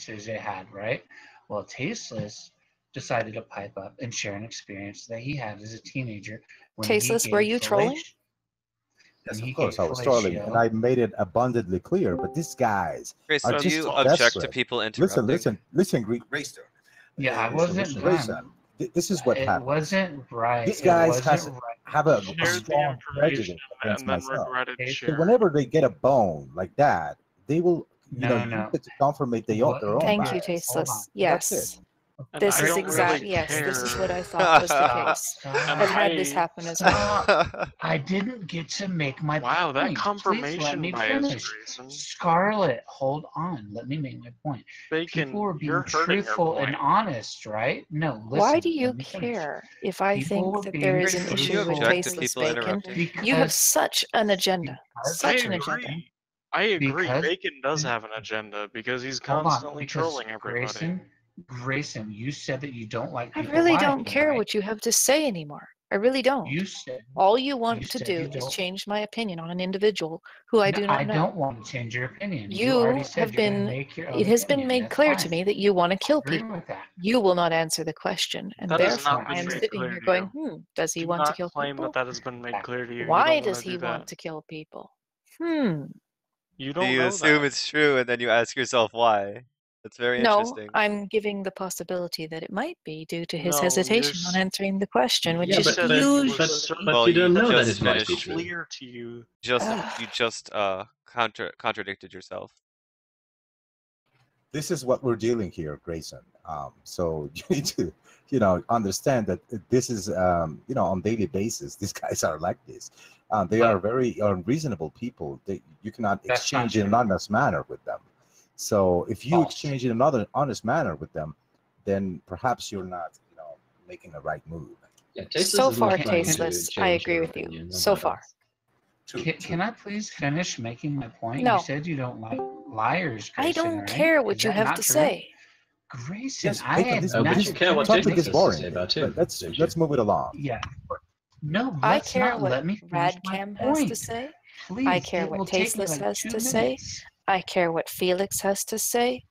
experiences it had, right? Well, Tasteless decided to pipe up and share an experience that he had as a teenager when he Tasteless, were gave you trolling? Yes, of course, I was trolling, and I made it abundantly clear. But these guys are Grayson, do just you too object desperate. to people interrupting? Listen, Grayson. Yeah, I wasn't Grayson. This is what It happens. wasn't right. These It guys wasn't right. have a Shared the strong prejudice information against and then myself. regretted Okay, So sharing. whenever they get a bone like that, they will, No, use no. it to confirm their own Thank you, bias. Hold on. Tasteless. That's it. Yes. And This I is don't exact. really Yes, this is what care. I thought was the Stop, case. stop. I've had this happen as well. Stop. I didn't get to make my Wow, that point. Please let confirmation me bias, finish. Grayson. Scarlet, hold on. Let me make my point. Bacon, People were being you're hurting your truthful and point. honest, right? No, listen. Why do you let me finish. care if I People were think that being there is an Grayson, do you issue with object to tasteless people bacon? interrupting? You have Because, such an agenda. because I Such an agenda. agree. I agree. because Bacon does have an agenda because he's hold on, constantly because trolling everybody. Grayson, you said that you don't like I people really lying, don't care right? what you have to say anymore. I really don't. You said All you you want to said do you is don't. change my opinion on an individual who I No, do not I know. don't want to change your opinion. You already You said have you're going to been, make your own it has been opinion. made That's clear fine. to me that you want to I kill agree people. with that. You will not answer the question. And That has therefore, not been I'm made sitting clear here to going, you. does he Do want to not kill claim people? that has been made clear to you. Why You don't does want to he do want that. to kill people? You Do don't you know assume that. it's true and then you ask yourself why? That's very No, interesting. I'm giving the possibility that it might be due to his No, hesitation on answering the question, which You is said that you were usually. certain Well, you don't you know that just it might be finished. true. clear to you. You just contradicted yourself. This is what we're dealing here, Grayson. So you need to, understand that this is, on daily basis. These guys are like this. They are very unreasonable people. You cannot That's exchange not in an true. honest manner with them. So if you False. exchange in another honest manner with them, then perhaps you're not, making the right move. Yeah, Tasteless So is not far, trying to tasteless. I change agree your with you. opinion So about far. it. Can I please finish making my point? No. You said you don't like liars, I Grayson, don't right? care Is what you that have not to true? say. Grayson, Yes, I Bacon, had this, Oh, but not you care what topic Tasteless is has to boring. say about you, Let's don't you? let's move it along. Yeah. No, I let's care not. what Let me finish my Radcam has to point. say. Please, I care it what will take me Tasteless like has 2 to say. minutes. I care what Felix has to say.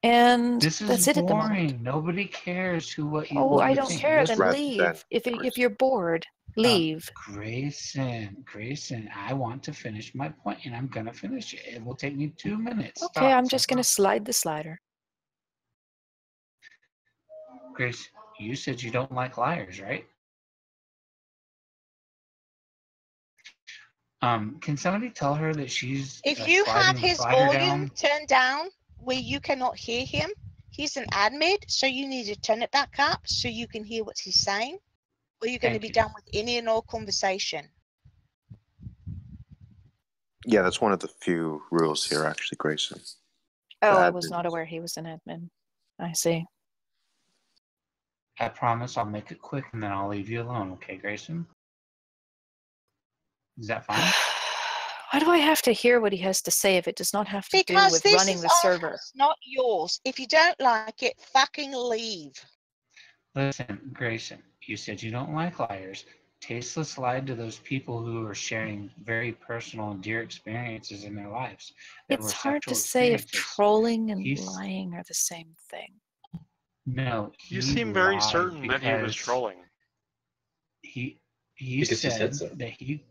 And This is that's it at the moment. boring. Nobody cares what you Oh, what I you don't think. care. Then Listen, leave. If you're bored, leave. Grayson, I want to finish my point, and I'm gonna finish it. It will take me 2 minutes. Okay, Stop. I'm just going to slide the slider. Grace, you said you don't like liars, right? Can somebody tell her that she's If you had sliding the his slider volume down? turned down where you cannot hear him, he's an admin, so you need to turn it back up so you can hear what he's saying, or you're going to Thank be you. done with any and all conversation. Yeah, that's one of the few rules here, actually, Grayson. Oh, I Bad was not news. aware he was an admin. I see. I promise I'll make it quick, and then I'll leave you alone, okay, Grayson? Is that fine? Why do I have to hear what he has to say if it does not have to do Because with this running is the server? ours, not yours. If you don't like it, fucking leave. Listen, Grayson, you said you don't like liars. Tasteless lied to those people who are sharing very personal and dear experiences in their lives. That It's were hard to sexual say if experiences. trolling and He's- lying are the same thing. No, You he seem very lied certain that he was because trolling. He Because he said said so. that he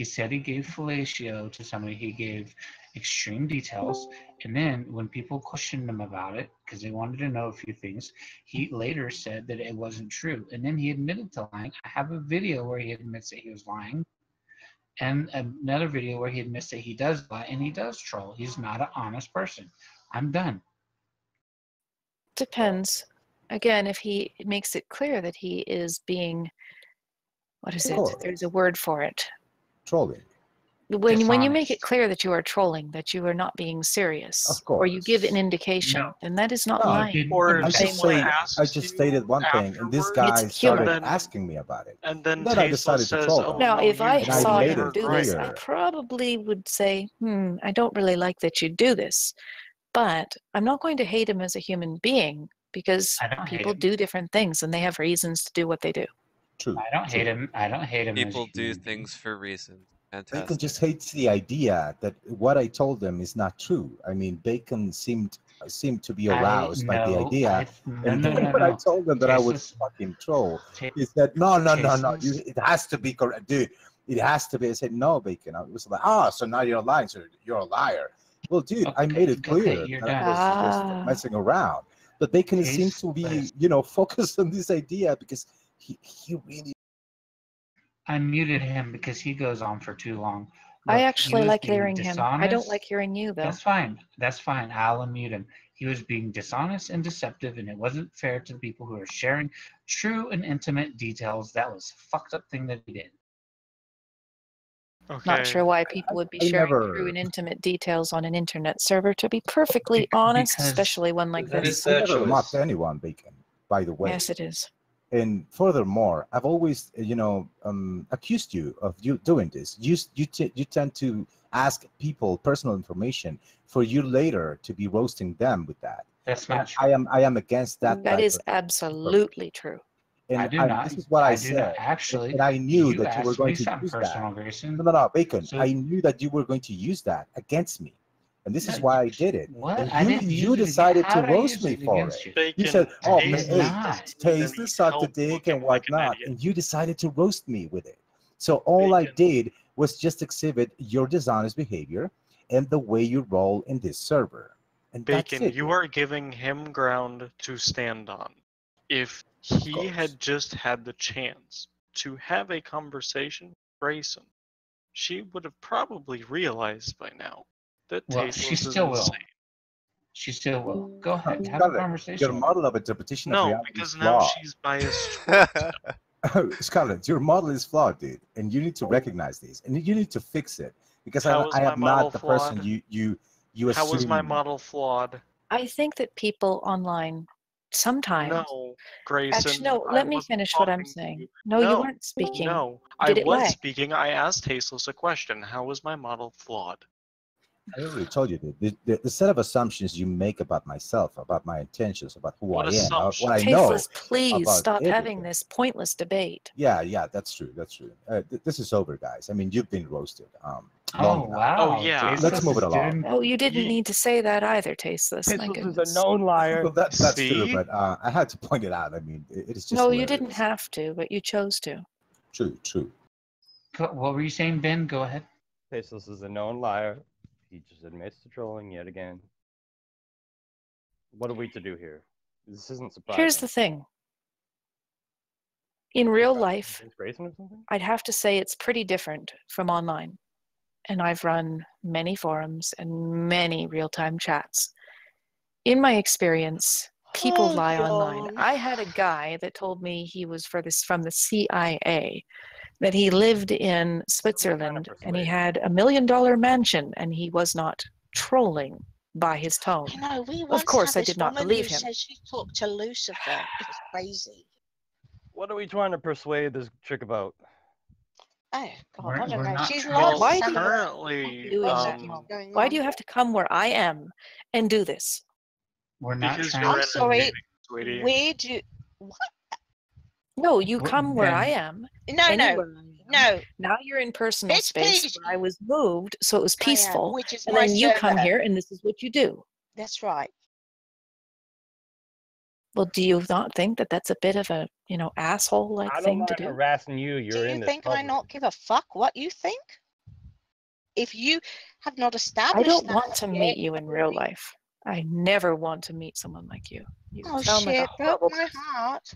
said he gave fellatio to somebody. He gave extreme details, and then when people questioned him about it because they wanted to know a few things, he later said that it wasn't true, and then he admitted to lying. I have a video where he admits that he was lying, and another video where he admits that he does lie and he does troll. He's not an honest person. I'm done. Depends. Again, if he makes it clear that he is being, what is Of it? course. There's a word for it. Trolling. When you make it Dishonest. clear that you are trolling, that you are not being serious, Of or you give an course. indication, No. then that is not No. lying. Didn't Or in I the if same just someone way. I asks just you stated one thing, and this afterwards, guy It's started humor. then- asking me about it. and then Then I Tasteless decided to says, troll "Oh him. Now, no, if you I And I saw totally made him it were do this, I right." clear. probably would say, I don't really like that you do this. But I'm not going to hate him as a human being because I don't hate people him. do different things and they have reasons to do what they do. True. I don't hate him. I don't hate him. People as a do human being. things for reasons. Bacon Fantastic. just hates the idea that what I told them is not true. I mean, Bacon seemed to be aroused by the idea, no, and no, then no, when I no. told them that I was Tasteless, fucking troll, ta- he said, "No, no, no, no. tasteless. It has to be correct, dude. It has to be." I said, "No, Bacon." I was like, "Ah, so now you're lying. So you're a liar." Well, dude, I made it Okay, clear you're that I done. was just messing around. But Bacon seems to be, Tasteless. focused on this idea because he really. I muted him because he goes on for too long. I Look, he actually was like being hearing him. I don't like dishonest. hearing you, though. That's fine. That's fine. I'll unmute him. He was being dishonest and deceptive, and it wasn't fair to the people who are sharing true and intimate details. That was a fucked up thing that he did. Not sure Okay. why people would be I sharing never. true and intimate details on an internet server, to be perfectly honest, Because especially one like That this. is I their never mocked choice. anyone, Bacon, by the way. Yes, it is. And furthermore, I've always, accused you of you doing this. You tend to ask people personal information for you later to be roasting them with that. that's And not true. I am against that That type is of absolutely true. I and do not. this is what I I do not said. actually. And I knew You that you were asked going me to something use that. personal, Grayson. No, Bacon. So I knew that you were going to use that against me. And this no, is why I did it. what? And I didn't you use it. decided to How did I roast use me it for against it. you? You Bacon, said, "Oh, I did Tasteless hey, not. doesn't need any Tasteless sucked the help dick looking and like an whatnot," idiot. and you decided to roast me with it. So all I Bacon. did was just exhibit your dishonest behavior and the way you roll in this server, and that's Bacon, it. you are giving him ground to stand on. If he course. had just had the chance to have a conversation with Grayson, she would have probably realized by now that Well, she Tasteless is still will. insane. She still will. Go ahead, have a Scarlett, conversation your with her. model of interpretation of No, reality is because now flawed. she's biased towards Scarlett, your model is flawed, dude, and you need to recognize this, and you need to fix it because How is I my am model not the person flawed? you How was my assume. model flawed? I think that people online sometimes. No, Grayson. Actually, no, I let me wasn't finish what I'm talking to saying. you. No, you weren't speaking. No, Did I it was lag? speaking. I asked Tasteless a question. How was my model flawed? I already told you, dude. The set of assumptions you make about myself, about my intentions, about who What I am, what I assumptions? know Tasteless, please about stop having everything. this pointless debate. Yeah, that's true. That's true. This is over, guys. I mean, you've been roasted. Oh Long enough. wow! Oh, yeah. Let's move it along. Doing, Oh, you didn't Ye- need to say that either, Tasteless. My Tasteless is a goodness. known liar. Well, that's true, See? but I had to point it out. I mean, it is just No, you hilarious. didn't have to, but you chose to. True. what were you saying, Ben? Go ahead. Tasteless is a known liar. He just admits to trolling yet again. What are we to do here? This isn't surprising. Here's the thing. In real life, Grayson or something? I'd have to say it's pretty different from online. And I've run many forums and many real-time chats. In my experience, people lie online. I had a guy that told me he was from the CIA, that he lived in Switzerland and he had $1 million mansion and he was not trolling by his tone. You know, we Of once course, had I this did not woman believe who him. says she talked to Lucifer. It's crazy. What are we trying to persuade this chick about? Oh God, We're- I don't we're know. not She's trying- lost Why some do of you- her Currently, doing that, what's Mom? going Why on. do you have to come where I am and do this? We're not because trying. you're I'm sorry. entertaining, sweetie. Where do what? No, you Well, come where I then- am. No, anywhere I am. no. Now you're in personal Bitch, space please. where I was moved, so it was I am, peaceful. which is And my then you come server. here and this is what you do. That's right. Well, do you not think that that's a bit of a, asshole-like I don't thing mind to do? harassing you. You're Do in you this think I public. not give a fuck what you think? If you have not I established don't that want to yet, meet you in real life. I never want to meet someone like you. You oh sound like a shit, broke horrible my person. heart.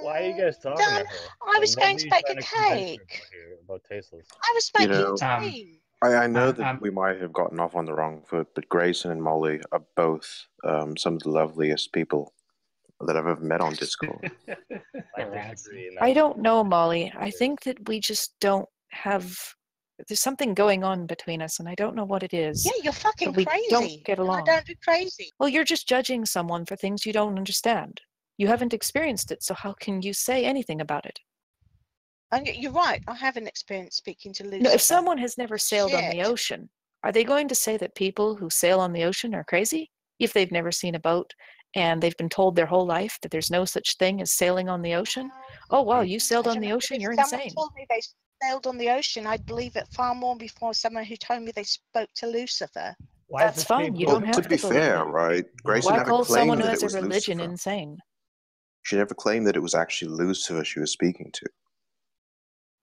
Why are you guys talking Done. to her? I was going to bake a Lovely trying to convince her cake. here about Tasteless. I was You making know, tea. I know that I'm- we might have gotten off on the wrong foot, but Grayson and Molly are both some of the loveliest people that I've ever met on Discord. I disagree. And I don't know, Molly. I think that we just don't have. There's something going on between us, and I don't know what it is. Yeah, you're fucking But we crazy. don't get And along. I don't do crazy. Well, you're just judging someone for things you don't understand. You haven't experienced it, so how can you say anything about it? And you're right. I haven't experienced speaking to Lucifer. No, if someone has never sailed on the Shit. ocean, are they going to say that people who sail on the ocean are crazy? If they've never seen a boat and they've been told their whole life that there's no such thing as sailing on the ocean? Oh, wow, you sailed on the ocean, If you're someone insane. told me they sailed on the ocean, I'd believe it far more before someone who told me they spoke to Lucifer. Why is That's this fine. being You Well, don't to have be to believe fair, it. right? Grayson Why never call someone claimed who that has it a was religion Lucifer. insane? She never claimed that it was actually Lucifer she was speaking to.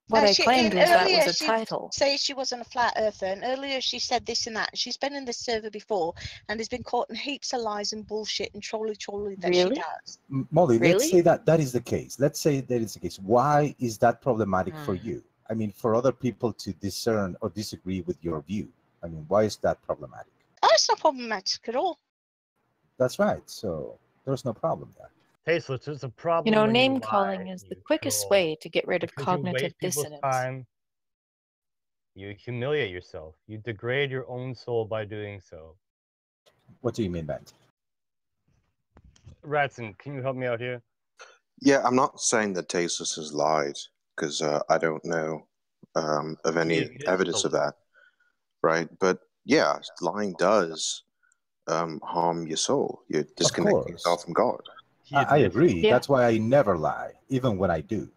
What No, I claimed was that was earlier a she title. say she wasn't a flat earther, and earlier she said this and that. She's been in this server before and has been caught in heaps of lies and bullshit and trolly that she Really? does. Molly, let's Really? say that is the case. Let's say that is the case. Why is that problematic for you? I mean, for other people to discern or disagree with your view. I mean, why is that problematic? Oh, it's not problematic at all. That's right. So there's no problem there. Tasteless, there's a problem. You know, when name lie calling and is the you quickest troll. way to get rid of Because you cognitive waste people's dissonance. time. You humiliate yourself. You degrade your own soul by doing so. What do you mean, Ben? Ratson, can you help me out here? Yeah, I'm not saying that Tasteless has lied, because I don't know of any admits evidence to of that, right? But yeah, lying does harm your soul. You're disconnecting yourself from God. I agree. Yeah. That's why I never lie, even when I do.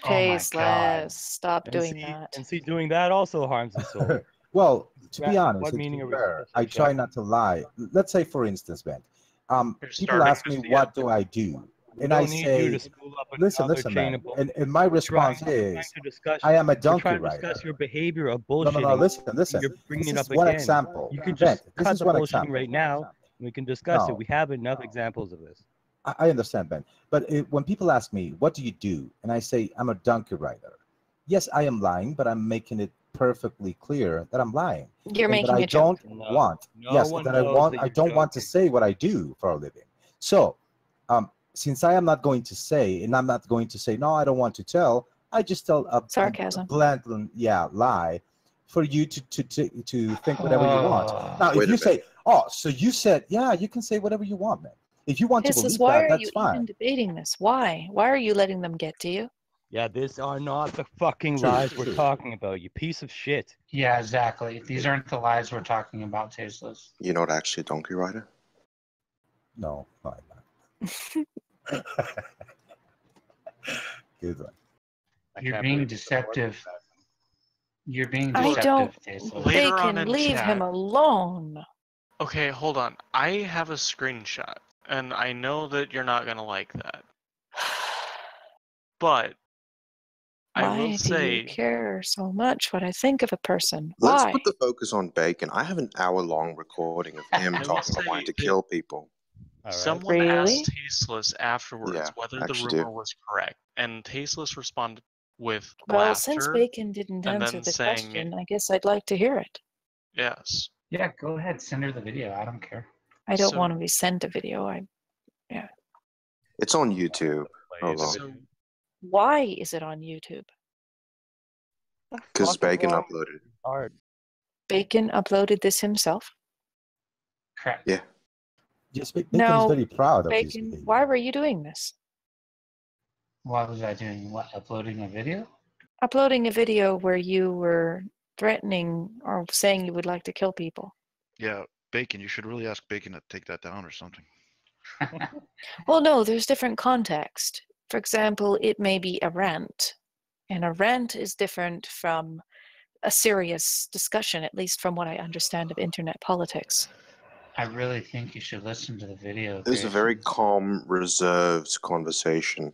Tasteless, stop And doing see, that. And see, doing that also harms the soul. Well, to be Ratson, honest, what and to meaning be are we fair, supposed to I try extract? not to lie. Let's say, for instance, Ben, people starting ask me, to see what do I do? We And I don't need you to say, spool up listen, another listen, chain man. of bullshit. And my response We're trying is, to discuss. I am a We're donkey trying to rider. discuss your behavior of No, bullshitting. listen. And you're bringing This it is up one again. example. You can Ben, just this cut is the one bullshitting example. right now, and we can discuss it. No. We have enough examples of this. I understand, Ben. But when people ask me, what do you do? And I say, I'm a donkey rider. Yes, I am lying, but I'm making it perfectly clear that I'm lying. You're and that making I a joke. don't want. Yes, that I don't want to say what I do for a living. So, since I am not going to say, and I'm not going to say, no, I don't want to tell, I just tell a Sarcasm. blatant, lie for you to think whatever you want. Now, if you say, oh, so you said, yeah, you can say whatever you want, man. If you want to Tasteless, believe why that, are that's you fine. even debating this? Why? Why are you letting them get to you? Yeah, these are not the fucking True, lies true. we're talking about, you piece of shit. Yeah, exactly. These aren't the lies we're talking about, Tasteless. You're not actually a donkey rider? No, I'm not. Good one. You're being deceptive. You're being I deceptive, don't. Tasteless. Later on Bacon, in leave chat. him alone. Okay, hold on. I have a screenshot, and I know that you're not gonna like that. But I Why will do say, you care so much what I think of a person? Let's Why? put the focus on Bacon. I have an hour-long recording of him I will talking about say wanting to that kill people. someone Really? asked Tasteless afterwards Yeah, whether I the actually rumor do. was correct, and Tasteless responded with Well, since laughter, Bacon didn't and answer then the saying, question, I guess I'd like to hear it. yes. Yeah, go ahead. Send her the video. I don't care. I don't So- want to be sent a video. Yeah. It's on YouTube. Hold on. So, Why is it on YouTube? Because Bacon wrong? uploaded it. Hard. Bacon uploaded this himself. Correct. Yeah. Yes, Bacon Now, is very proud of his Bacon, behavior. why were you doing this? Why was I doing what? Uploading a video? Uploading a video where you were threatening or saying you would like to kill people. Yeah, Bacon, you should really ask Bacon to take that down or something. Well, no, there's different context. For example, it may be a rant, and a rant is different from a serious discussion, at least from what I understand of internet politics. I really think you should listen to the video. It was a very calm, reserved conversation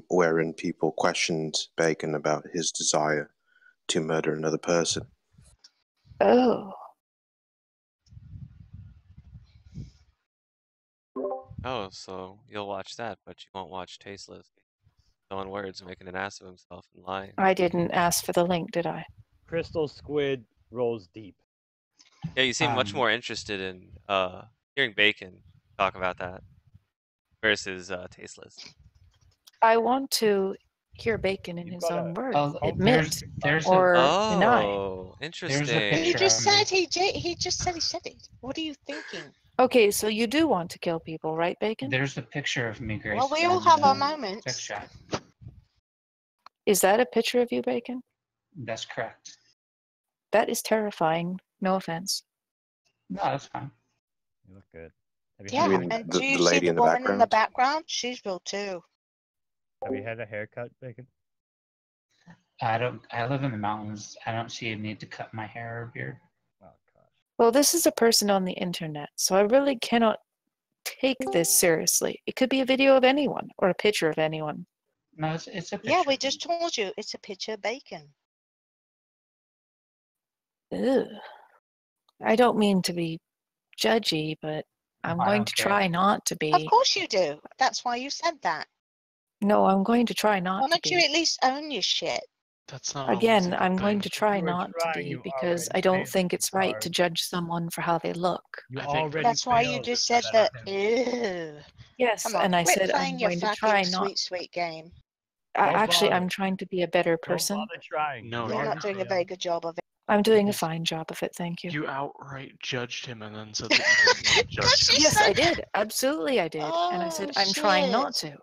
wherein people questioned Bacon about his desire to murder another person. Oh. Oh, so you'll watch that, but you won't watch Tasteless. Throwing words, making an ass of himself, and lying. I didn't ask for the link, did I? Crystal Squid rolls deep. Yeah, you seem much more interested in hearing Bacon talk about that versus Tasteless. I want to hear Bacon in his own words. Admit or deny. Oh, interesting. He just said he did. He just said he said it. What are you thinking? Okay, so you do want to kill people, right, Bacon? There's a picture of me, Grace. Well, we all have our moments. Text chat. Is that a picture of you, Bacon? That's correct. That is terrifying. No offense. No, that's fine. You look good. Yeah, You mean and the do you lady see the in the woman in the background? background? She's real too. Have you had a haircut, Bacon? I live in the mountains. I don't see a need to cut my hair or beard. Oh gosh. Well, this is a person on the internet, so I really cannot take this seriously. It could be a video of anyone or a picture of anyone. No, it's a picture. Yeah, we just told you it's a picture of bacon. Ugh. I don't mean to be judgy, but I'm I going don't to care. try not to Of be. course you do. That's why you said that. No, I'm going to try Why not to don't you be. at least own your shit? That's not always Again, a good I'm going thing. to try you were not to trying, be you because already I don't failed, think it's right to Picard. judge someone for how they look. You I think already That's why you failed just at said that that. attempt. Ew. Yes, Come on, and I quit said playing I'm your going to fucking try not. sweet, sweet game. Actually, I'm bother. trying to be a better Don't person. bother trying. No, You You're you not already doing a failed. very good job of it. I'm doing a Because fine job of it, thank you. you outright judged him and then said that you didn't want to judge Because him. you Yes, said, I did. Absolutely, I did. And I oh, said I'm trying not shit. to.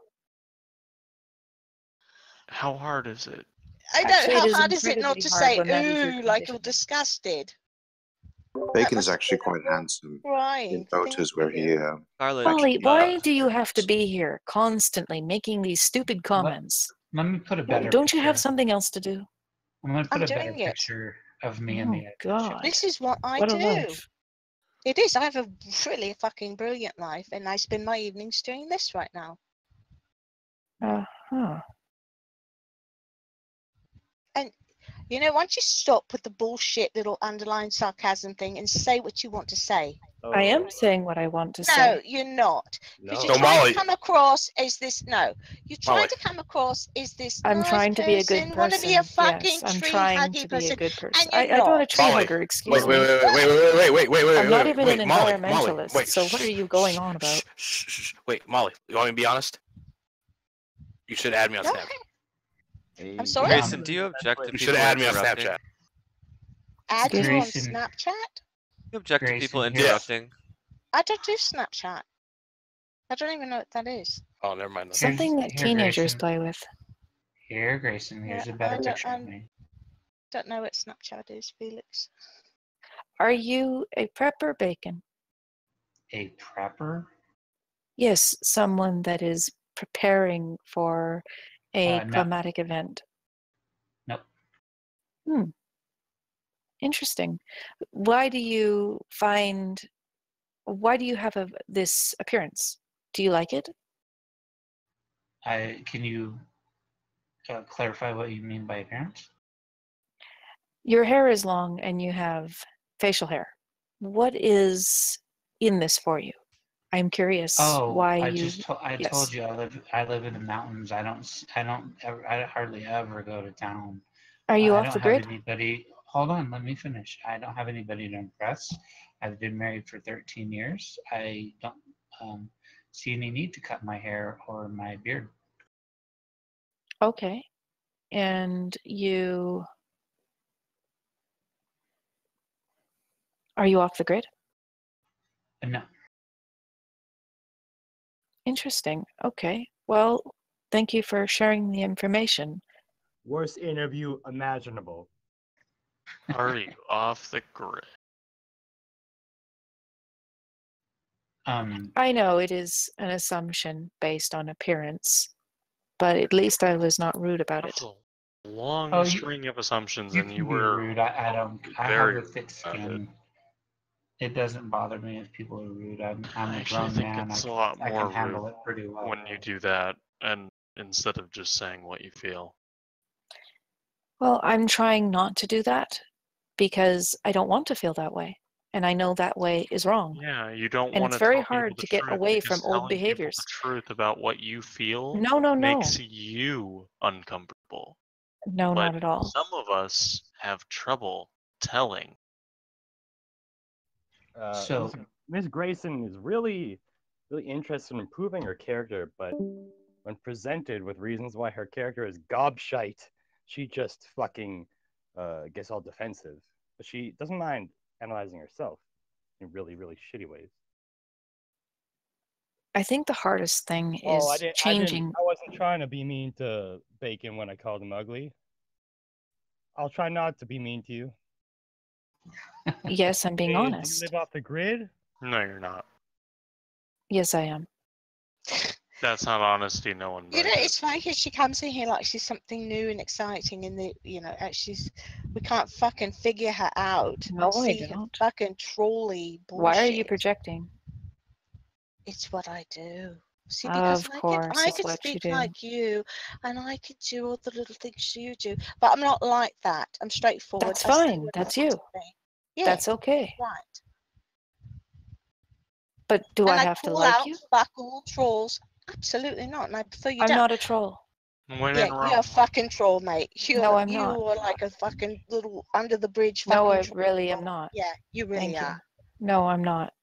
How hard is it? I know, Actually, it how is hard is it not incredibly to hard say, when that is your ooh, like you're condition. disgusted? That Bacon's must actually quite handsome crying. in photos where he Scarlett, Holly, actually why do you have to be here constantly making these stupid comments? Let me put a better Don't you have picture. something else to do? I'm going to put I'm a better doing it. picture of me in Oh, the edit. God. This is what I What a do. life. It is. I have a really fucking brilliant life, and I spend my evenings doing this right now. Uh-huh. And you know, once you stop with the bullshit little underlying sarcasm thing and say what you want to say. I am saying what I want to No, say. you're not. Because No. you're So, trying Molly- to come across as this. No, you're trying Molly. to come across as this I'm nice trying to be a good person, want to be a person. fucking Yes, I'm tree trying huggy to be a person, good person. and you're I'm not a not. tree Molly, hugger, wait, excuse wait, me. wait, I'm not even wait, an Molly, environmentalist, wait, so what are you going on about? Shh. Wait, Molly, you want me to be honest? You should add me on Go Snapchat. ahead. I'm sorry? Grayson, do you object to You should people add me on interrupting? Snapchat. Add you on Grayson. Snapchat? You object to people Grayson, here. interrupting? I don't do Snapchat. I don't even know what that is. Oh, never mind. Something that Here, teenagers Grayson. play with. Here, Grayson. Here's Yeah, a better I don't- picture of me. Don't know what Snapchat is, Felix. Are you a prepper, Bacon? A prepper? Yes, someone that is preparing for a No. climatic event. Nope. Interesting. Why do you have this appearance? Do you like it? Can you clarify what you mean by appearance? Your hair is long and you have facial hair. What is in this for you? I'm curious why I you. I told you I live in the mountains. I hardly ever go to town. Are you I off don't the have grid? anybody. Hold on, let me finish. I don't have anybody to impress. I've been married for 13 years. I don't see any need to cut my hair or my beard. Okay. And you. Are you off the grid? No. Interesting. Okay. Well, thank you for sharing the information. Worst interview imaginable. Are you off the grid? I know it is an assumption based on appearance, but at least I was not rude about it. That's a long string of assumptions, and you can be were rude. I don't. I have very a thick about skin. It doesn't bother me if people are rude. I'm I a actually grown think man. it's a lot I more can handle rude it pretty well. when you do that, and instead of just saying what you feel. Well, I'm trying not to do that because I don't want to feel that way. And I know that way is wrong. Yeah, you don't And want it's to very tell people hard the to get truth away because from old telling people behaviors. the truth about what you feel No. makes you uncomfortable. No, But not at all. some of us have trouble telling. So- Miss Grayson is really interested in improving her character, but when presented with reasons why her character is gobshite, she just fucking gets all defensive. But she doesn't mind analyzing herself in really, really shitty ways. I think the hardest thing is changing. I wasn't trying to be mean to Bacon when I called him ugly. I'll try not to be mean to you. Yes, I'm being Hey, honest. Do you live off the grid? No, you're not. Yes, I am. That's not honesty. No one. You know, likes it. it's funny because she comes in here like she's something new and exciting, and we can't fucking figure her out. No, I See her don't. fucking trolly bullshit. Why are you projecting? It's what I do. See, because Of I course, could it's what you speak do. like you, and I could do all the little things you do, but I'm not like that. I'm straightforward. That's I say fine. what That's I want you. to say. Yeah, That's okay. right. But do And I have to call like out you? fuck all trolls. Absolutely not. And I prefer you I'm don't. not a troll. When Yeah, in you're a Rome. fucking troll, mate. No, I'm You not. are like a fucking little under the bridge No, fucking I troll. really am not. Yeah, you really Thank you. are. No, I'm not.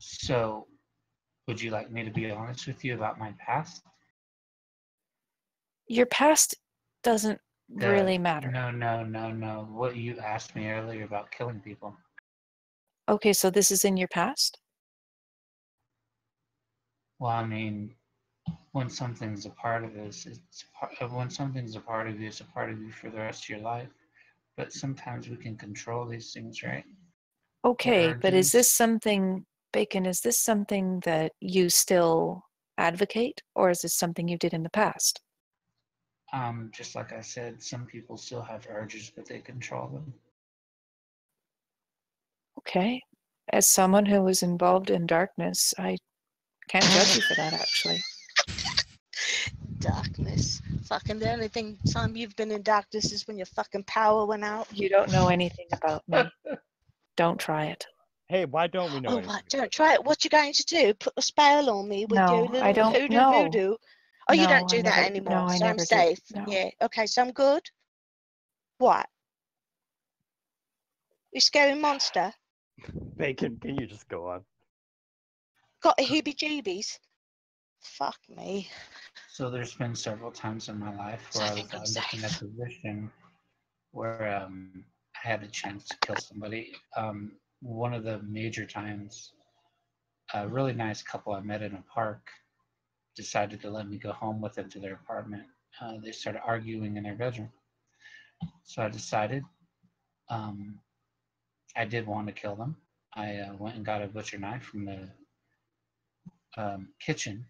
So, would you like me to be honest with you about my past? Your past doesn't really matter. No. What you asked me earlier about killing people. Okay, so this is in your past? Well, I mean, when something's a part of us, when something's a part of you, it's a part of you for the rest of your life. But sometimes we can control these things, right? Okay, but is this Urges. something, Bacon, is this something that you still advocate, or is this something you did in the past? Just like I said, some people still have urges, but they control them. Okay. As someone who was involved in darkness, I can't judge you for that, actually. Darkness. Fucking the only time you've been in darkness is when your fucking power went out. You don't know anything about me. Don't try it. Hey, why don't we know Oh, anything? what? Don't try it. What you going to do? Put a spell on me with your No, little I don't hoodoo know. voodoo? Oh, you No, don't do I that never, anymore, no, I so I'm never do. safe. No. Yeah. Okay, so I'm good. What? You scary monster? Bacon, can you just go on? Got a heebie-jeebies? Fuck me. So there's been several times in my life So where I I think I'm was in a safe. position where I had the chance to kill somebody. One of the major times, a really nice couple I met in a park decided to let me go home with them to their apartment. They started arguing in their bedroom. So I decided I did want to kill them. I went and got a butcher knife from the kitchen.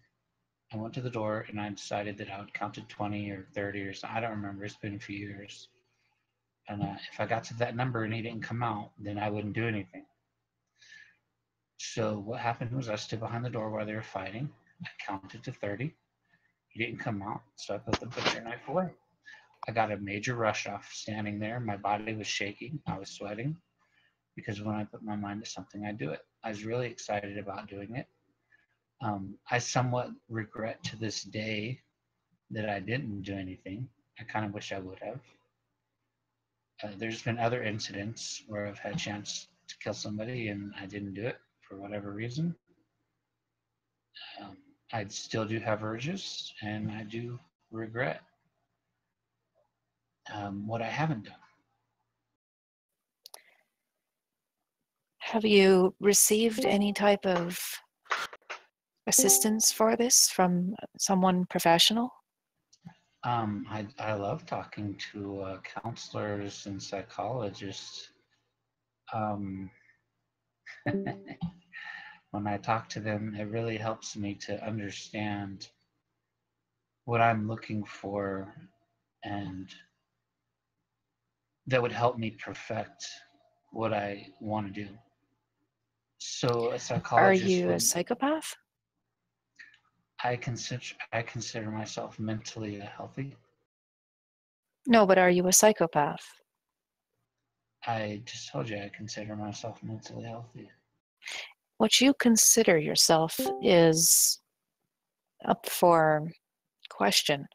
I went to the door and I decided that I would count to 20 or 30 or something. I don't remember. It's been a few years. And if I got to that number and he didn't come out, then I wouldn't do anything. So what happened was I stood behind the door while they were fighting. I counted to 30. He didn't come out, so I put the butcher knife away. I got a major rush off standing there. My body was shaking. I was sweating because when I put my mind to something, I do it. I was really excited about doing it. I somewhat regret to this day that I didn't do anything. I kind of wish I would have. There's been other incidents where I've had a chance to kill somebody and I didn't do it for whatever reason. I still do have urges and I do regret what I haven't done. Have you received any type of assistance for this from someone professional? I love talking to counselors and psychologists. When I talk to them, it really helps me to understand what I'm looking for, and that would help me perfect what I want to do. So a Are psychologist you a would, psychopath? I consider myself mentally healthy. No, but are you a psychopath? I just told you I consider myself mentally healthy. What you consider yourself is up for question.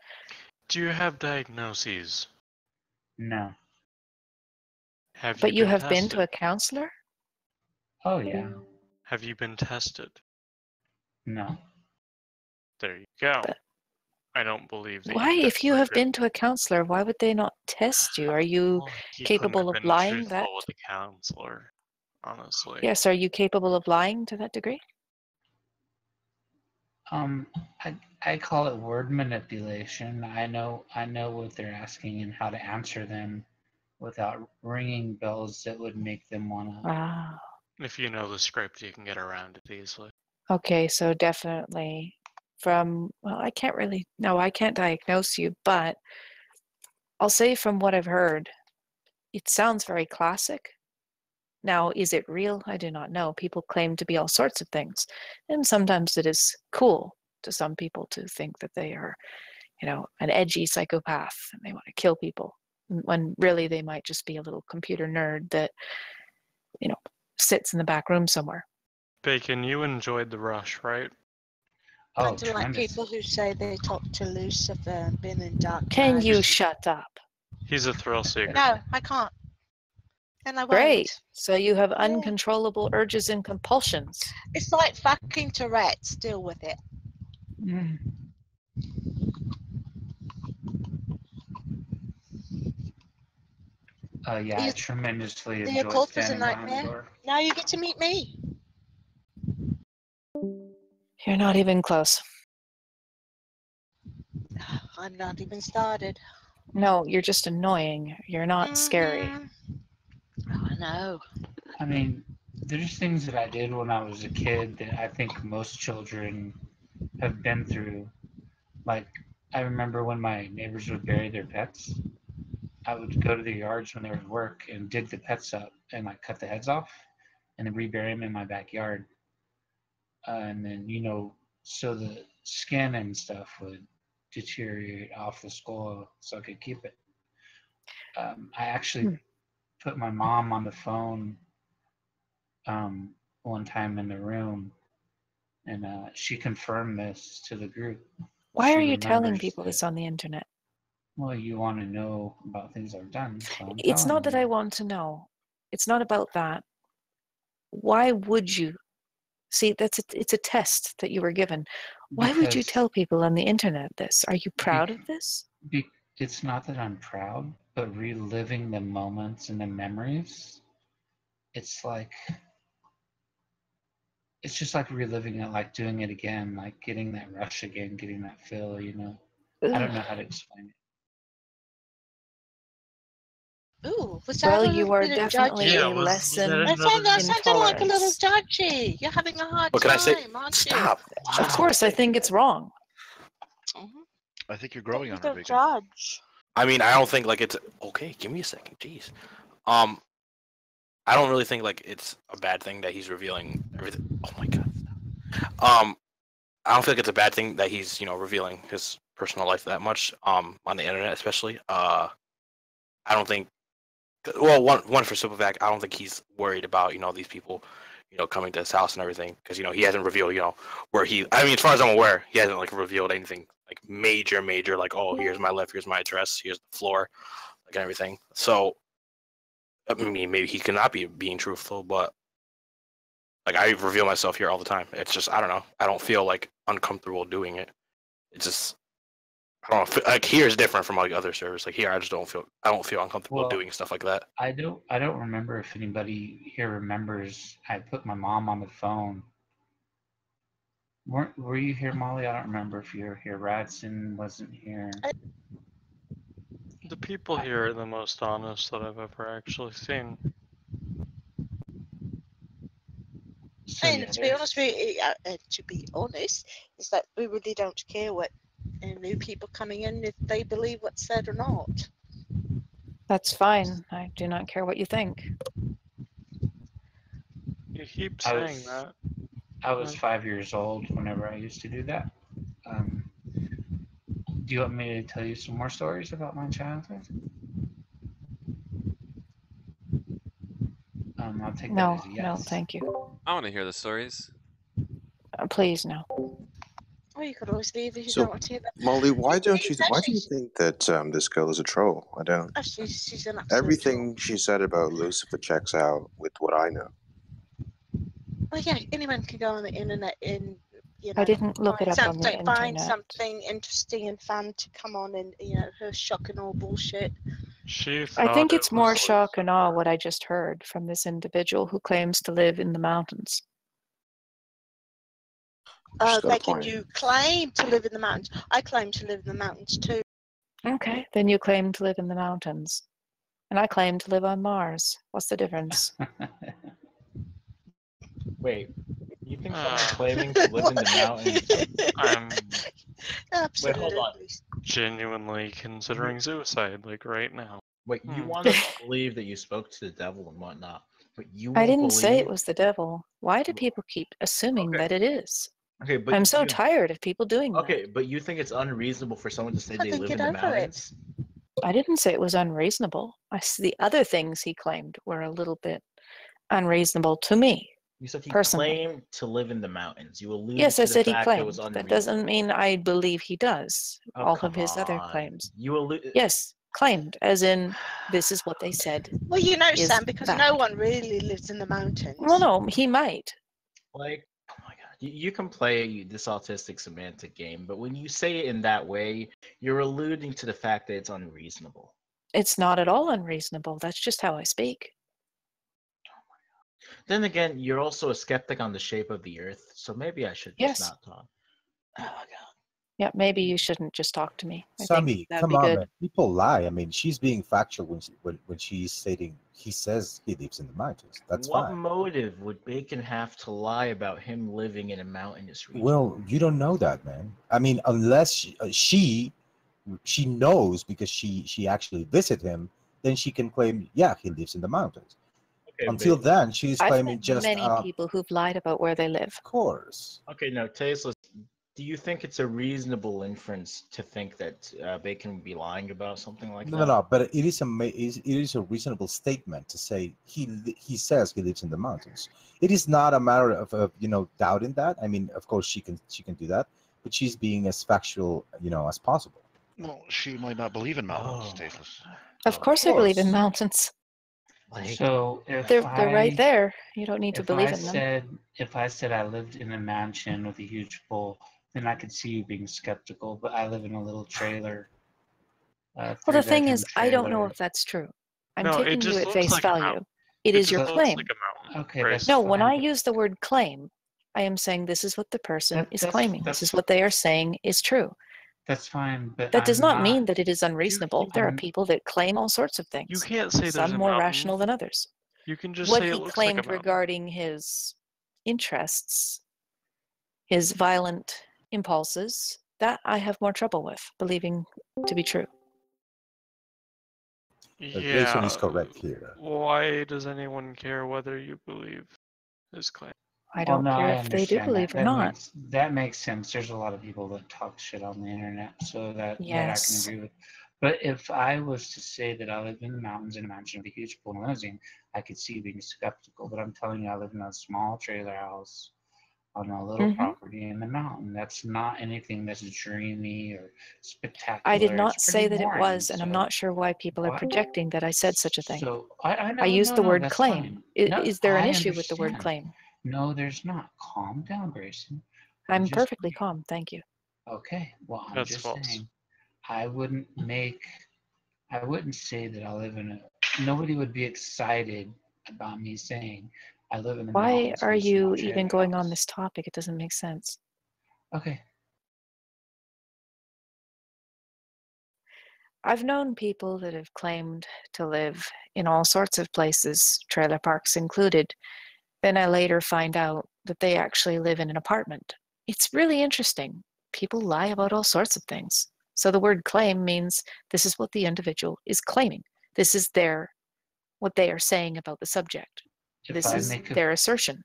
Do you have diagnoses? No. Have But you you been have tested? been to a counselor? Oh yeah. Have you been tested? No. There you go. But I don't believe that why, you if you have demonstrated. been to a counselor, why would they not test you? Are you Well, you capable couldn't of have been lying truthful that? with the counselor, honestly. Yes, are you capable of lying to that degree? I call it word manipulation. I know what they're asking and how to answer them without ringing bells that would make them wanna. Wow. If you know the script, you can get around it easily. Okay, so definitely from, well, I can't diagnose you, but I'll say from what I've heard, it sounds very classic. Now, is it real? I do not know. People claim to be all sorts of things. And sometimes it is cool to some people to think that they are, an edgy psychopath and they want to kill people, when really they might just be a little computer nerd that, sits in the back room somewhere. Bacon, you enjoyed the rush, right? I Oh, do like tremendous. people who say they talk to Lucifer and been in dark Can nights. you shut up? He's a thrill seeker. No, I can't. And I won't. Great. So you have Yeah. uncontrollable urges and compulsions. It's like fucking Tourette's. Deal with it. Mm. Yeah, I tremendously The enjoyed occult was a standing behind the nightmare. door. Now you get to meet me. You're not even close. I'm not even started. No, you're just annoying. You're not scary. Oh, I know. I mean, there's things that I did when I was a kid that I think most children have been through. Like, I remember when my neighbors would bury their pets, I would go to the yards when they were at work and dig the pets up and like cut the heads off and then rebury them in my backyard. And then, so the skin and stuff would deteriorate off the skull so I could keep it. I actually put my mom on the phone one time in the room, and she confirmed this to the group. Why She are you telling remembers people that- this on the internet? Well, you want to know about things I've done, so I'm It's not telling that you. I want to know. It's not about that. Why would you? See, it's a test that you were given. Why would you Because tell people on the internet this? Are you proud of this? It's not that I'm proud, but reliving the moments and the memories, it's just like reliving it, like doing it again, like getting that rush again, getting that feel, I don't know how to explain it. Ooh, was that Well, a you little are bit of definitely judgy? a lesson That in sounded like a little tolerance. judgy. You're having a hard What can I say? time, aren't Stop. you? Of course, I think it's wrong. I think you're growing on her, The Bacon. judge. I mean, I don't think like it's okay. Give me a second, jeez. I don't really think like it's a bad thing that he's revealing everything. Oh my god. I don't feel like it's a bad thing that he's revealing his personal life that much on the internet, especially. I don't think. Well, one for simple fact, I don't think he's worried about these people, coming to his house and everything because he hasn't revealed where he. I mean, as far as I'm aware, he hasn't like revealed anything like major like, oh, here's my life, here's my address, here's the floor, like, and everything. So I mean, maybe he cannot be being truthful, but like I reveal myself here all the time. It's just I don't know. I don't feel like uncomfortable doing it. It's just I don't know. Like here is different from like other servers. Like here, I don't feel uncomfortable Well, doing stuff like that. I don't remember if anybody here remembers. I put my mom on the phone. Were you here, Molly? I don't remember if you were here. Radson wasn't here. The people here are the most honest that I've ever actually seen. So, And yeah, to be honest with you, is that we really don't care what new people coming in if they believe what's said or not. That's fine. I do not care what you think. You keep I saying was- that. I was 5 years old whenever I used to do that. Do you want me to tell you some more stories about my childhood? I'll take that No, as a yes. no, thank you. I want to hear the stories. Please, no. Oh, you could always leave if you So, don't want to hear that. Molly, why do you She's- think that this girl is a troll? I don't. Oh, she's an absolute Everything she said about Lucifer checks out with what I know. Well, yeah, anyone can go on the internet and I didn't look it find up on the something, find internet. something interesting and fun to come on and her shock and all bullshit. I think it's more shock and awe what I just heard from this individual who claims to live in the mountains. Bacon, you claim to live in the mountains. I claim to live in the mountains too. Okay, then you claim to live in the mountains. And I claim to live on Mars. What's the difference? Wait, you think someone claiming to live in the mountains? I'm Wait, hold on. genuinely considering suicide, like right now. Wait, you want us to believe that you spoke to the devil and whatnot, but you I won't didn't say it believe- was the devil. Why do people keep assuming that it is? Okay, but I'm so tired of people doing that. Okay, but you think it's unreasonable for someone to say they Fucking live in get the over it. mountains? I didn't say it was unreasonable. The other things he claimed were a little bit unreasonable to me. You said he personally. claimed to live in the mountains. You alluded Yes, to I the said he fact that it was claimed. unreasonable. That doesn't mean I believe he does. Oh, All come of his other on. claims. You alluded. Yes, claimed, as in this is what they said. Well, you know, is Sam, because fact. no one really lives in the mountains. Well, no, he might. Like, oh my god, you can play this autistic semantic game, but when you say it in that way, you're alluding to the fact that it's unreasonable. It's not at all unreasonable. That's just how I speak. Then again, you're also a skeptic on the shape of the Earth, so maybe I should just Yes. not talk. Oh my god. Yeah, maybe you shouldn't just talk to me. I Sammy, think that'd come be on, good. man. People lie. I mean, she's being factual when she's stating he says he lives in the mountains. That's what fine. motive would Bacon have to lie about him living in a mountainous region? Well, you don't know that, man. I mean, unless she knows because she actually visited him, then she can claim, yeah, he lives in the mountains. Okay, Until but- then, she's I've claiming met just many people who've lied about where they live. Of course. Okay, now Tasteless, do you think it's a reasonable inference to think that Bacon would be lying about something like that? No, but it is a reasonable statement to say he says he lives in the mountains. It is not a matter of doubting that. I mean, of course she can do that, but she's being as factual as possible. Well, she might not believe in mountains, Tasteless. Of course I believe in mountains. So if They're right there. You don't need to if believe I in them. said if I said I lived in a mansion with a huge pool, then I could see you being skeptical. But I live in a little trailer. Well, the thing is, I don't know trailer. if that's true. I'm No, it taking you just at looks face like a value. mountain. It It is your just looks claim. like a mountain. Okay, Right. that's No, when fine, I but- use the word claim, I am saying this is what the person is that's- claiming. This is what they are saying is true. That's fine, but That does I'm not mean that it is unreasonable. There are I'm- people that claim all sorts of things. You can't say there's some a more mountain. rational than others. You can just What say he it looks like a claimed mountain. regarding his interests, his violent impulses, that I have more trouble with believing to be true. Grayson is correct here. Why does anyone care whether you believe his claim? I don't care if they do understand believe that. or not. That makes sense. There's a lot of people that talk shit on the internet, so that I can Yes. agree with. But if I was to say that I live in the mountains in a mansion with a huge pool and limousine, I could see you being skeptical. But I'm telling you, I live in a small trailer house on a little Mhm. property in the mountain. That's not anything that's dreamy or spectacular. I did not It's say pretty that it boring, was, and I'm so- not sure why people are Why? projecting that I said such a thing. So I know, I used no, the no, word that's claim. fine. No, Is there an I issue with the word understand. claim? No, there's not. Calm down, Grayson. I'm Just- perfectly calm, thank you. Okay, well, I'm That's just false. saying, I wouldn't say that I live in nobody would be excited about me saying I live in the Why mountains in are a you small even trailer going on house. this topic? It doesn't make sense. Okay, I've known people that have claimed to live in all sorts of places, trailer parks included. Then I later find out that they actually live in an apartment. It's really interesting. People lie about all sorts of things. So the word claim means this is what the individual is claiming. This is what they are saying about the subject. If This I is make a- their assertion.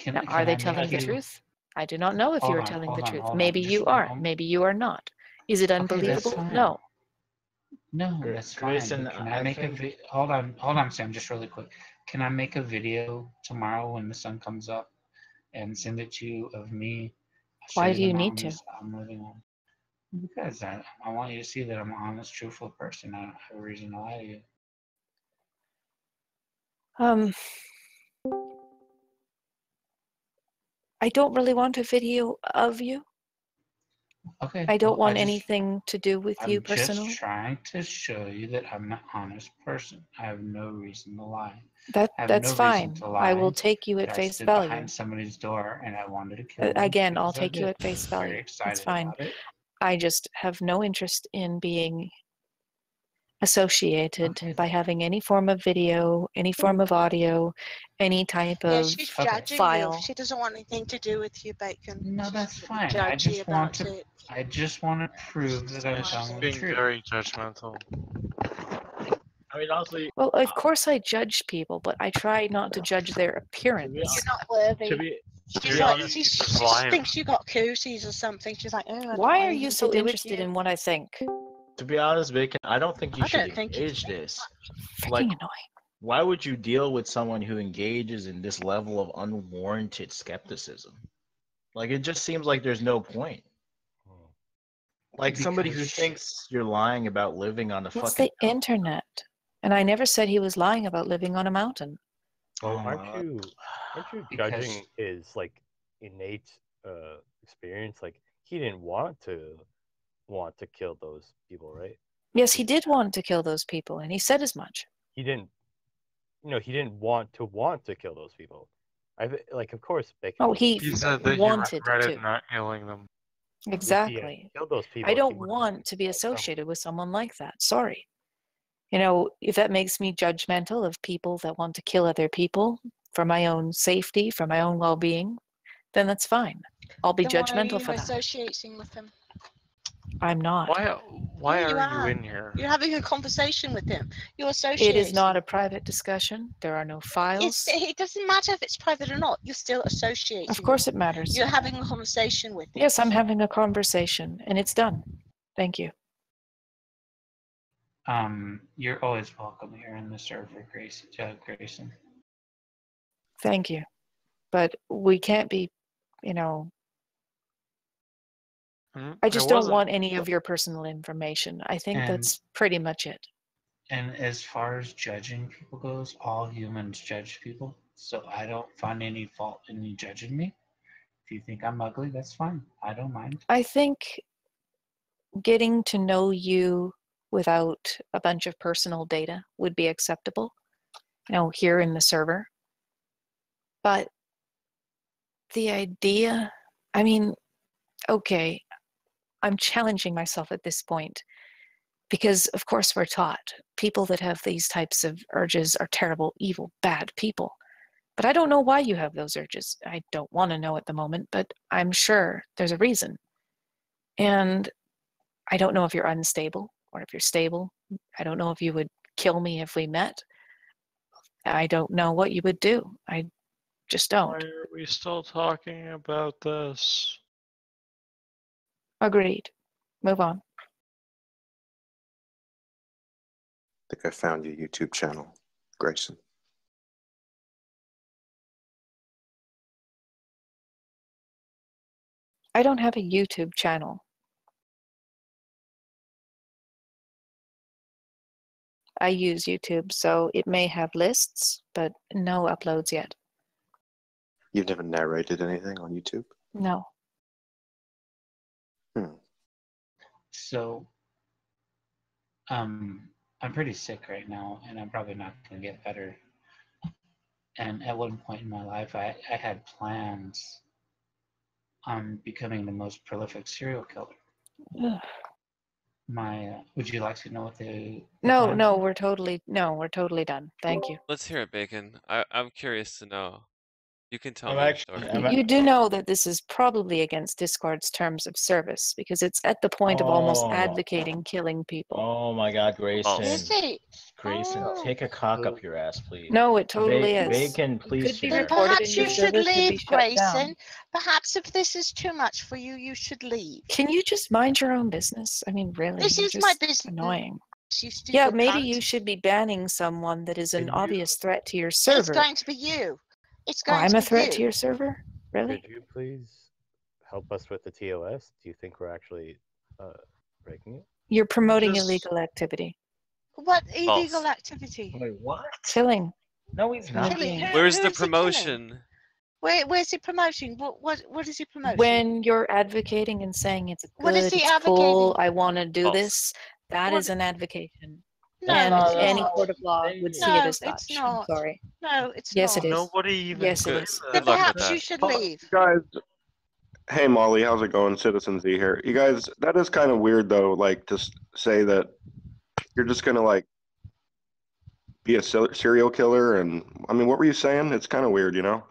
Now, are they telling the truth? I do not know if you are telling the truth. Maybe you are. Maybe you are not. Is it Okay, that's unbelievable? fine. No. No, that's fine. Grayson, But can I make think- hold on, Sam, just really quick. Can I make a video tomorrow when the sun comes up and send it to you of me? Show Why the do you need to? mountains I'm living on. Because I want you to see that I'm an honest, truthful person. I don't have a reason to lie to you. I don't really want a video of you. Okay. I don't well, want anything to do with you I'm personally. just trying to show you that I'm an honest person. I have no reason to lie. That's I have no reason fine. to I will lie take you at that I face stood value. behind somebody's door and I wanted to kill them. Again, I'll because I take you did. at face Very value. excited It's fine. about it. I just have no interest in being associated Okay, by then. having any form of video, any form of audio, any type Yeah, of she's Okay. judging file. you. She doesn't want anything to do with you, Bacon. No, She's that's really fine. I judgy just want about to. it. I just want to prove that I'm Yeah, she's telling the being truth. very judgmental. I mean, honestly, Well, of course I judge people, but I try not to judge their appearance. You're not worthy. to be She's be like, honest, she she's just lying. thinks you got koozies or something. She's like, oh, I don't Why want are you anything so to do with interested you. in what I think? to be honest, Bacon, I don't think you I should don't think engage this. Freaking Like, annoying. why would you deal with someone who engages in this level of unwarranted skepticism? Like, it just seems like there's no point. Like somebody who Because thinks you're lying about living on the It's fucking the internet. And I never said he was lying about living on a mountain. Well, Oh aren't my you because judging his like innate experience? Like he didn't want to kill those people, right? Yes, he did want to kill those people, and he said as much. He didn't. He didn't want to kill those people. Like, of course, Bacon. Oh, he He said that he wanted regretted to. not killing them. Exactly. Killed those people. I he don't would've want to be killed someone. associated with someone like that. Sorry. You know, if that makes me judgmental of people that want to kill other people for my own safety, for my own well-being, then that's fine. I'll be Then why are judgmental you for that. associating with him? I'm not. Why Yeah, you are you are. in here? You're having a conversation with him. You're associating. It is not a private discussion. There are no files. It doesn't matter if it's private or not. You're still associating. Of course with it matters. You're having a conversation with him. Yes, I'm having a conversation, and it's done. Thank you. you're always welcome here in the server, Grayson. Thank you. But we can't be, I just don't want any of your personal information. I think that's pretty much it. And as far as judging people goes, all humans judge people. So I don't find any fault in you judging me. If you think I'm ugly, that's fine. I don't mind. I think getting to know you without a bunch of personal data would be acceptable, here in the server. But the idea, okay, I'm challenging myself at this point because, of course, we're taught people that have these types of urges are terrible, evil, bad people. But I don't know why you have those urges. I don't want to know at the moment, but I'm sure there's a reason. And I don't know if you're unstable or if you're stable. I don't know if you would kill me if we met. I don't know what you would do. I just don't. Why are we still talking about this? Agreed. Move on. I think I found your YouTube channel, Grayson. I don't have a YouTube channel. I use YouTube, so it may have lists, but no uploads yet. You've never narrated anything on YouTube? No. So, I'm pretty sick right now, and I'm probably not going to get better. And at one point in my life, I had plans on becoming the most prolific serial killer. Ugh. Would you like to know what the No, we're totally done. Thank you. Let's hear it, Bacon. I'm curious to know. You can tell I'm me your actually- story. You do know that this is probably against Discord's terms of service because it's at the point of almost advocating killing people. Oh my God, Grayson. Is it? Grayson, Oh. take a cock up your ass, please. No, it totally is. Bacon, please. Could be share. reported Perhaps in you your should service to be leave, shut down. Grayson. Perhaps if this is too much for you, you should leave. Can you just mind your own business? Really, This you're is my just business. annoying. You stupid Yeah, maybe cunt. you should be banning someone that is an Could you- obvious threat to your server. It's going to be you. It's going I'm to a be threat you. to your server? Really? Could you please help us with the TOS? Do you think we're actually breaking it? You're promoting Just- illegal activity. What illegal False. activity? Wait, what? Killing. No, he's not. Killing. Where's Who the is he killing? promotion? Where's he promoting? What is he promoting? When you're advocating and saying it's What is good, he it's cool, advocating? I want to do False. this, that What- is an advocation. No, and it's any not. court of law would see No, it as it's such. not. I'm sorry. No, it's Yes, not. it is. Nobody even Yes, it Good, is. Then good luck with perhaps that. you should leave. Guys, hey Molly, how's it going? Citizen Z here. You guys, that is kind of weird though, like to say that you're just gonna like be a serial killer, and I mean, what were you saying? It's kind of weird, you know.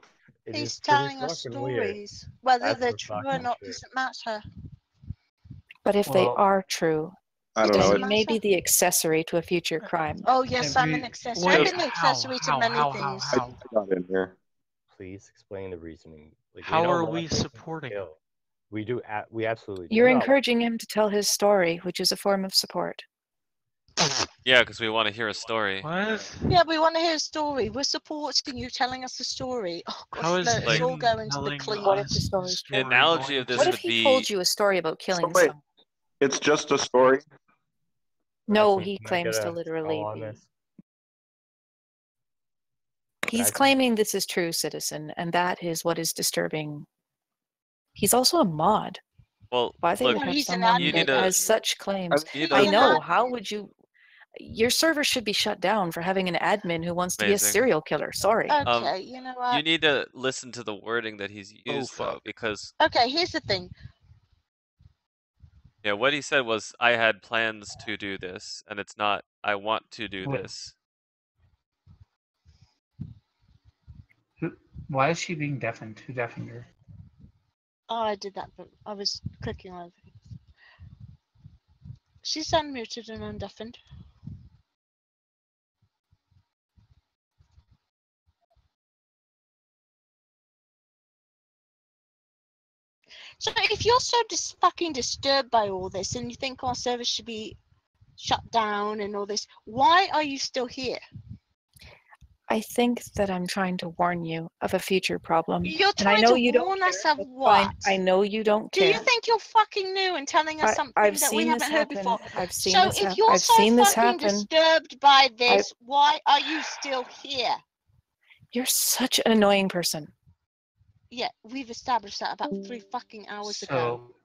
He's telling us stories. Whether they're true or not doesn't matter. But if they are true, I don't then know. you may be the accessory to a future crime. Oh yes, I'm an accessory. I've been the accessory to many things. I got in here. Please explain the reasoning. Like, How don't are want we people to supporting kill. We do. We absolutely do. You're not. encouraging him to tell his story, which is a form of support. Yeah, because we want to hear a story. What? Yeah, we want to hear a story. We're supporting you telling us a story. Oh gosh, How is let's all go into the telling clean. What if the story's The true? analogy of this What if would he be told you a story about killing Wait, someone? it's just a story. No, Can he I claims get to a literally call on be. this? He's claiming this is true, citizen, and that is what is disturbing. He's also a mod. well. Why they Look, would have he's an someone you that need to. has such claims? You I need know. to. How would you? Your server should be shut down for having an admin who wants to be a Amazing. serial killer. Sorry. Okay, you know what? You need to listen to the wording that he's used though, because Okay, here's the thing. yeah, what he said was, "I had plans to do this," and it's not, "I want to do Wait. this." Why is she being deafened? Who deafened her? Oh, I did that, but I was clicking on things. She's unmuted and undeafened. So if you're so fucking disturbed by all this and you think our service should be shut down and all this, why are you still here? I think that I'm trying to warn you of a future problem. You're and I trying know to you don't warn care. us of That's what? fine. I know you don't Do care. you think you're fucking new and telling us something I've that we seen this haven't heard happen. before? I've seen So this if happen. you're I've so seen this fucking happen. disturbed by this, why are you still here? You're such an annoying person. Yeah, we've established that about 3 fucking hours ago. So,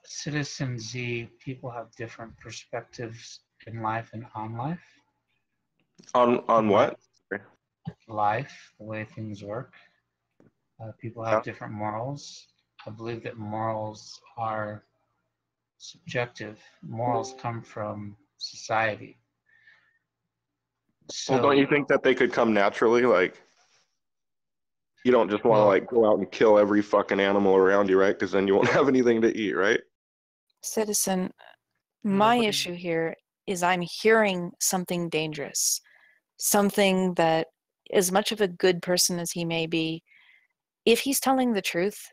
Citizen Z, people have different perspectives in life and on life. On what? Life, the way things work. People have different morals. I believe that morals are subjective. Morals come from society. So, Well, don't you think that they could come naturally? Like, you don't just want to like go out and kill every fucking animal around you, right? Because then you won't have anything to eat, right? Citizen, my issue here is I'm hearing something dangerous. Something that, as much of a good person as he may be, if he's telling the truth,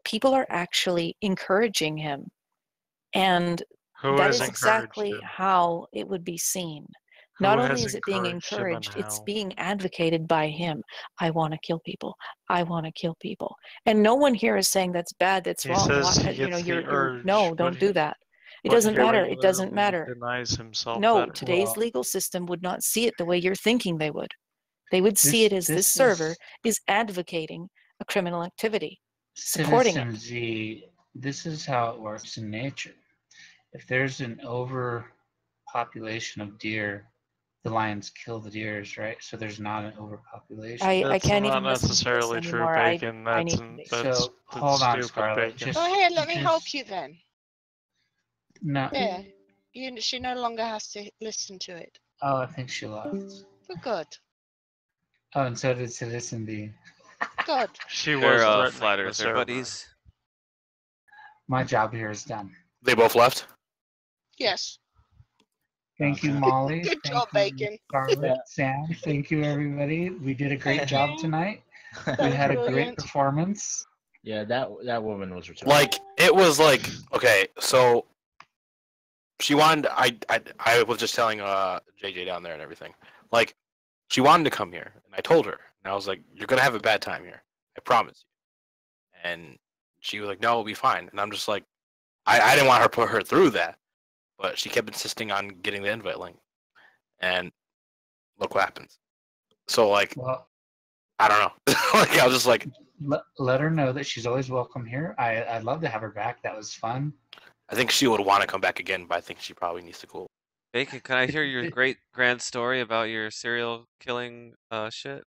people are actually encouraging him. And that is exactly how it would be seen. Not only is it being encouraged, it's being advocated by him. I want to kill people. I want to kill people. And no one here is saying that's bad, that's wrong. No, don't do that. It doesn't matter. It doesn't matter. Denies himself No, better. today's legal system would not see it the way you're thinking they would. They would see it as this server is advocating a criminal activity, supporting Citizen it. Z, this is how it works in nature. If there's an overpopulation of deer, the lions kill the deers, right? So there's not an overpopulation. I can't even not listen to this necessarily true, anymore. Bacon. I That's, need to be. So hold on, Scarlett. Bacon. Go ahead, let me help you then. No. There. She no longer has to listen to it. Oh, I think she left. For good. Oh, and so did Citizen B. Good. She was They're threatening flat the earther server. buddies. My job here is done. They both left? Yes. Thank you, Molly. Good Thank job, you, Bacon. Scarlett, Sam. Thank you, everybody. We did a great job tonight. We had a great brilliant. performance. Yeah, that woman was retarded. Like, it was like, okay, so she wanted, I was just telling JJ down there and everything. Like, she wanted to come here, and I told her, and I was like, you're gonna have a bad time here. I promise you. And she was like, no, it'll be fine. And I'm just like, I didn't want her to put her through that, but she kept insisting on getting the invite link. And look what happens. So, like, well, I don't know. Like, I was just like, let her know that she's always welcome here. I'd love to have her back. That was fun. I think she would want to come back again, but I think she probably needs to cool. Bacon, can I hear your great grand story about your serial killing shit?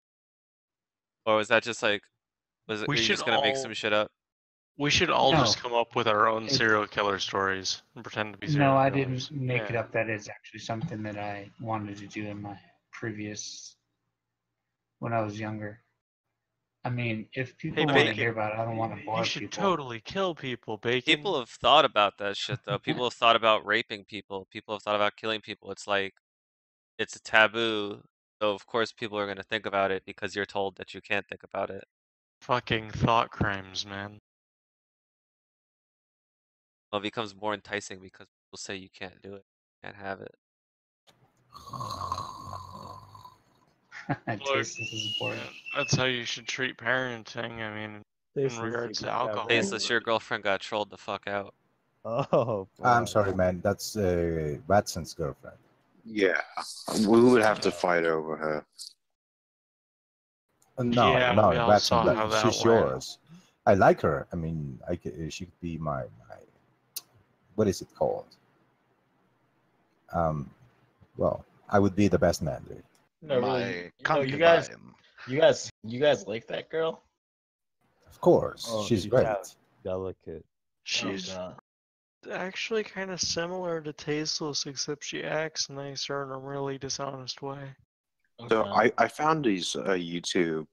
Or was that just like, were you just gonna make some shit up? We should all No. just come up with our own It- serial killer stories and pretend to be serial No, I killers. didn't make it Yeah. up. That is actually something that I wanted to do in my previous, when I was younger. I mean, if people Hey, want to Bacon, hear about it, I don't want to bore you should people. totally kill people, Bacon. People have thought about that shit though. People have thought about raping people. People have thought about killing people. It's like it's a taboo. So of course people are gonna think about it because you're told that you can't think about it. Fucking thought crimes, man. Well, it becomes more enticing because people say you can't do it, can't have it. Tasteless is boring. That's how you should treat parenting. I mean, in Tasteless, regards you to got alcohol. Tasteless, your girlfriend got trolled the fuck out. Oh, I'm boy. sorry, man. That's Watson's girlfriend. Yeah, we would have to fight over her. No, Yeah, no, we all Watson. saw how that She's went. yours. I like her. I mean, she could be my what is it called? Well, I would be the best man, dude. No, My really. You guys like that girl? Of course, Oh, she's she's great. delicate. She's Oh, God. actually kind of similar to Tasteless, except she acts nicer in a really dishonest way. So Okay. I found these YouTube